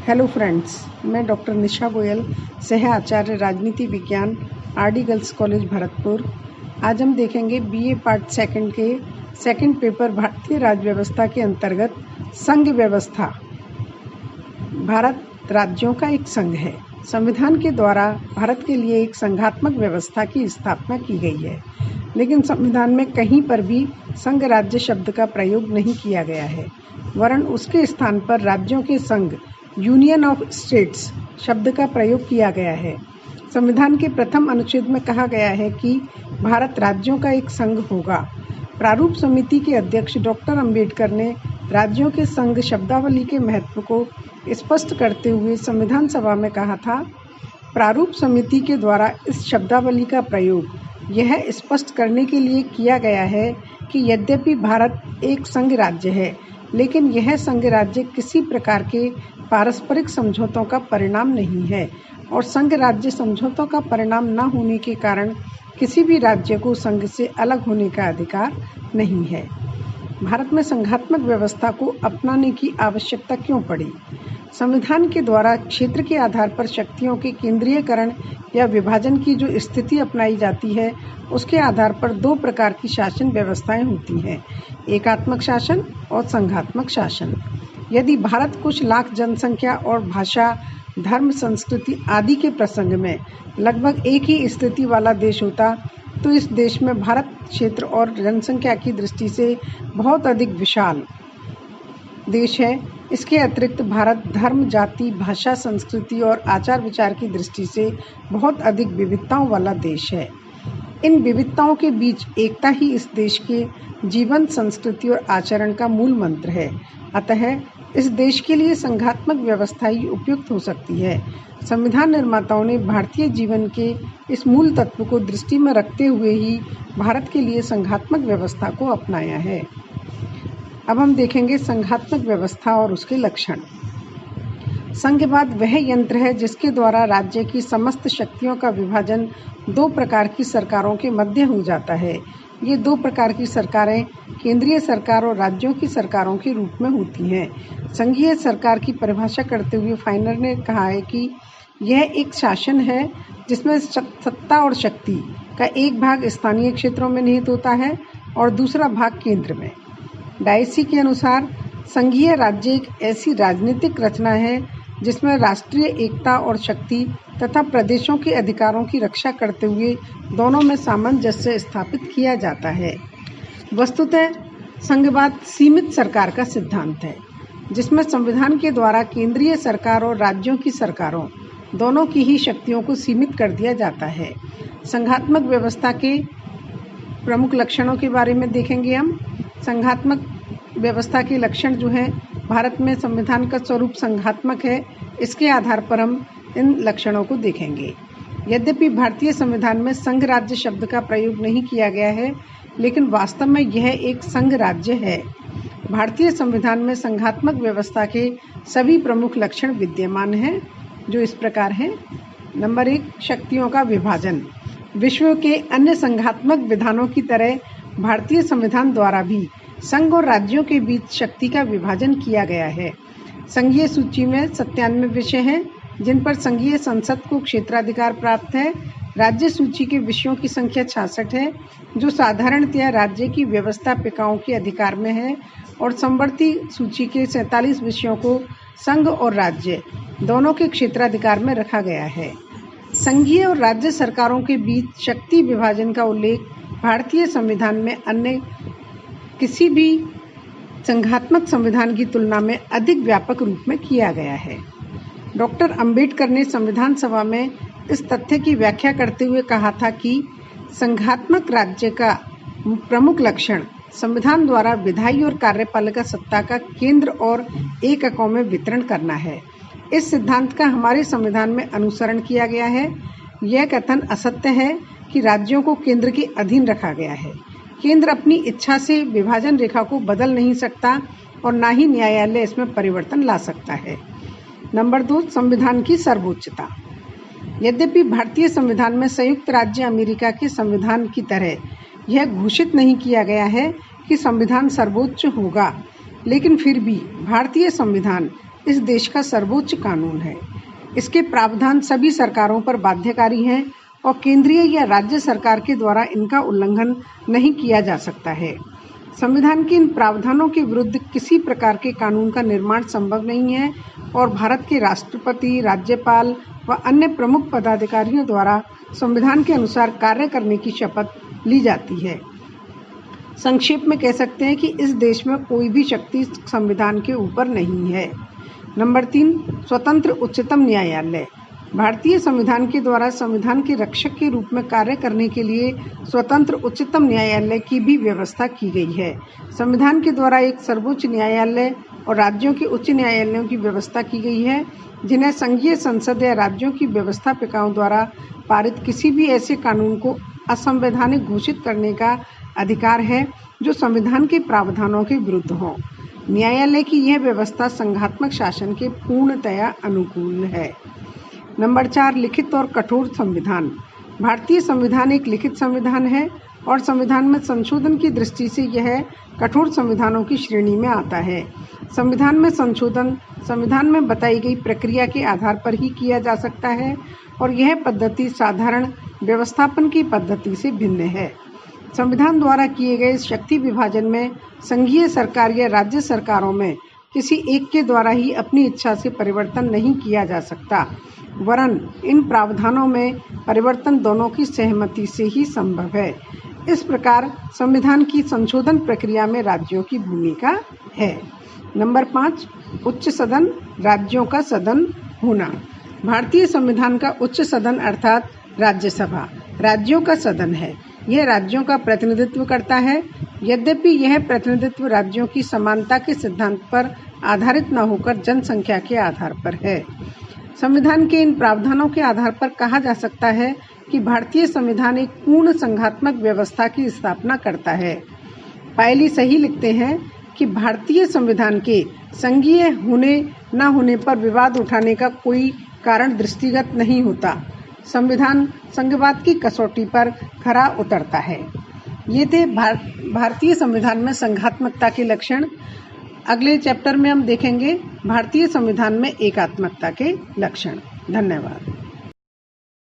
Hello friends, मैं doctor निशा गोयल, सह आचार्य राजनीति विज्ञान, आरडी गर्ल्स कॉलेज भरतपुर। आज हम देखेंगे बीए पार्ट सेकंड के सेकंड पेपर भारतीय राज्य व्यवस्था के अंतर्गत संघ व्यवस्था। भारत राज्यों का एक संघ है। संविधान के द्वारा भारत के लिए एक संघात्मक व्यवस्था की स्थापना की गई है, लेकिन संविधान में कहीं पर भी संघ राज्य शब्द का प्रयोग नहीं किया गया है, वरन उसके स्थान पर राज्यों के संघ यूनियन ऑफ स्टेट्स शब्द का प्रयोग किया गया है। संविधान के प्रथम अनुच्छेद में कहा गया है कि भारत राज्यों का एक संघ होगा। प्रारूप समिति के अध्यक्ष डॉक्टर अंबेडकर ने राज्यों के संघ शब्दावली के महत्व को स्पष्ट करते हुए संविधान सभा में कहा था, प्रारूप समिति के द्वारा इस शब्दावली का प्रयोग यह स्पष्ट करने के लिए किया गया है कि यद्यपि भारत एक संघ राज्य है, लेकिन यह संघ राज्य किसी प्रकार के पारस्परिक समझौतों का परिणाम नहीं है और संघ राज्य समझौतों का परिणाम न होने के कारण किसी भी राज्य को संघ से अलग होने का अधिकार नहीं है। भारत में संघात्मक व्यवस्था को अपनाने की आवश्यकता क्यों पड़ी? संविधान के द्वारा क्षेत्र के आधार पर शक्तियों के केंद्रीयकरण या विभाजन की जो स्थिति अपनाई जाती है, उसके आधार पर दो प्रकार की शासन व्यवस्थाएं होती हैं, एकात्मक शासन और संघात्मक शासन। यदि भारत कुछ लाख जनसंख्या और भाषा, धर्म, संस्कृति आदि के प्रसंग में लगभग एक ही स्थिति वाला देश होता, तो इस देश में भारत क्षेत्र और जनसंख्या की दृष्टि से बहुत अधिक विशाल देश है। इसके अतिरिक्त भारत धर्म, जाति, भाषा, संस्कृति और आचार विचार की दृष्टि से बहुत अधिक विविधताओं वाला देश है। इन विविधताओं के बीच एकता ही इस देश के जीवन, संस्कृति और आचरण का मूल मंत्र है। अतः इस देश के लिए संघात्मक व्यवस्था ही उपयुक्त हो सकती है। संविधान निर्माताओं ने भारतीय जीवन के इस मूल तत्व को दृष्टि में रखते हुए ही भारत के लिए संघात्मक व्यवस्था को अपनाया है। अब हम देखेंगे संघात्मक व्यवस्था और उसके लक्षण। संघवाद वह यंत्र है जिसके द्वारा राज्य की समस्त शक्तियों का विभाजन दो प्रकार की सरकारों के मध्य हो जाता है। ये दो प्रकार की सरकारें केंद्रीय सरकार और राज्यों की सरकारों के रूप में होती हैं। संघीय सरकार की परिभाषा करते हुए फाइनर ने कहा है कि यह एक शासन है जिसमें सत्ता और शक्ति का एक भाग स्थानीय क्षेत्रों में निहित होता है और दूसरा भाग केंद्र में। डायसी के अनुसार संघीय राज्य एक ऐसी राजनीतिक रचना है जिसमें राष्ट्रीय एकता और शक्ति तथा प्रदेशों के अधिकारों की रक्षा करते हुए दोनों में सामंजस्य स्थापित किया जाता है। वस्तुतः संघवाद सीमित सरकार का सिद्धांत है, जिसमें संविधान के द्वारा केंद्रीय सरकार और राज्यों की सरकारों दोनों की ही शक्तियों को सीमित कर दिया जाता है। संघात्मक व्यवस्था के प्रमुख लक्षणों के बारे में देखेंगे हम। संघात्मक व्यवस्था के लक्षण जो हैं, भारत में संविधान का स्वरूप संघात्मक है। इसके आधार पर हम इन लक्षणों को देखेंगे। यद्यपि भारतीय संविधान में संघ राज्य शब्द का प्रयोग नहीं किया गया है, लेकिन वास्तव में यह एक संघ राज्य है। भारतीय संविधान में संघात्मक व्यवस्था के सभी प्रमुख लक्षण विद्यमान हैं, जो इस प्रकार हैं। नंबर 1, शक्तियों का विभाजन। विश्व के अन्य संघात्मक विधानों की तरह भारतीय संविधान द्वारा भी संघ और राज्यों के बीच शक्ति का विभाजन किया गया है। संघीय सूची में 97 विषय हैं, जिन पर संघीय संसद को क्षेत्राधिकार प्राप्त है। राज्य सूची के विषयों की संख्या 66 है, जो साधारणतया राज्य की व्यवस्थापिकाओं के अधिकार में है, और समवर्ती सूची के 47 विषयों को संघ और राज्य दोनों के क्षेत्राधिकार में रखा गया है। संघीय और राज्य सरकारों के बीच शक्ति विभाजन का उल्लेख भारतीय संविधान में अन्य किसी भी संघात्मक संविधान की तुलना में अधिक व्यापक रूप में किया गया है। डॉक्टर अंबेडकर ने संविधान सभा में इस तथ्य की व्याख्या करते हुए कहा था कि संघात्मक राज्य का प्रमुख लक्षण संविधान द्वारा विधायी और कार्यपालिका सत्ता का केंद्र और एककों में वितरण करना है। इस सिद्धांत का हमारे संविधान में अनुसरण किया गया है। यह कथन असत्य है कि राज्यों को केंद्र के अधीन रखा गया है। केंद्र अपनी इच्छा से विभाजन रेखा को बदल नहीं सकता और न ही न्यायालय इसमें परिवर्तन ला सकता है। नंबर 2, संविधान की सर्वोच्चता। यद्यपि भारतीय संविधान में संयुक्त राज्य अमेरिका के संविधान की तरह यह घोषित नहीं किया गया है कि संविधान सर्वोच्च होगा, लेकिन फिर भी भारतीय संविधान इस देश का सर्वोच्च कानून है। इसके प्रावधान सभी सरकारों पर बाध्यकारी हैं और केंद्रीय या राज्य सरकार के द्वारा इनका उल्लंघन नहीं किया जा सकता है। संविधान के इन प्रावधानों के विरुद्ध किसी प्रकार के कानून का निर्माण संभव नहीं है और भारत के राष्ट्रपति, राज्यपाल व अन्य प्रमुख पदाधिकारियों द्वारा संविधान के अनुसार कार्य करने की शपथ ली जाती है। संक्षेप में कह सकते हैं कि इस देश में कोई भी शक्ति संविधान के ऊपर नहीं है। नंबर 3, स्वतंत्र उच्चतम न्यायालय। भारतीय संविधान के द्वारा संविधान के रक्षक के रूप में कार्य करने के लिए स्वतंत्र उच्चतम न्यायालय की भी व्यवस्था की गई है। संविधान के द्वारा एक सर्वोच्च न्यायालय और राज्यों के उच्च न्यायालयों की व्यवस्था की गई है, जिन्हें संघीय संसद या राज्यों की व्यवस्थापिकाओं द्वारा पारित किसी भी ऐसे कानून को असंवैधानिक घोषित करने का अधिकार है जो संविधान के प्रावधानों के विरुद्ध हो। न्यायालय की यह व्यवस्था संघात्मक शासन के पूर्णतया अनुकूल है। नंबर 4, लिखित और कठोर संविधान। भारतीय संविधान एक लिखित संविधान है और संविधान में संशोधन की दृष्टि से यह कठोर संविधानों की श्रेणी में आता है। संविधान में संशोधन संविधान में बताई गई प्रक्रिया के आधार पर ही किया जा सकता है और यह पद्धति साधारण व्यवस्थापन की पद्धति से भिन्न है। संविधान द्वारा किए गए शक्ति विभाजन में संघीय सरकार या राज्य सरकारों में किसी एक के द्वारा ही अपनी इच्छा से परिवर्तन नहीं किया जा सकता, वरन इन प्रावधानों में परिवर्तन दोनों की सहमति से ही संभव है। इस प्रकार संविधान की संशोधन प्रक्रिया में राज्यों की भूमिका है। नंबर 5, उच्च सदन, राज्यों का सदन होना। भारतीय संविधान का उच्च सदन अर्थात राज्यसभा राज्यों का सदन है। यह राज्यों का प्रतिनिधित्व करता है। यद्यपि यह प्रतिनिधित्व राज्यों की समानता के सिद्धांत पर आधारित न होकर जनसंख्या के आधार पर है। संविधान के इन प्रावधानों के आधार पर कहा जा सकता है कि भारतीय संविधान एक पूर्ण संघात्मक व्यवस्था की स्थापना करता है। पायली सही लिखते हैं कि भारतीय संविधान के संघीय होने न होने पर विवाद उठाने का कोई कारण दृष्टिगत नहीं होता। संविधान संघवाद की कसौटी पर खरा उतरता है। ये थे भारतीय संविधान में संघात्मकता के लक्षण। अगले चैप्टर में हम देखेंगे भारतीय संविधान में एकात्मकता के लक्षण। धन्यवाद।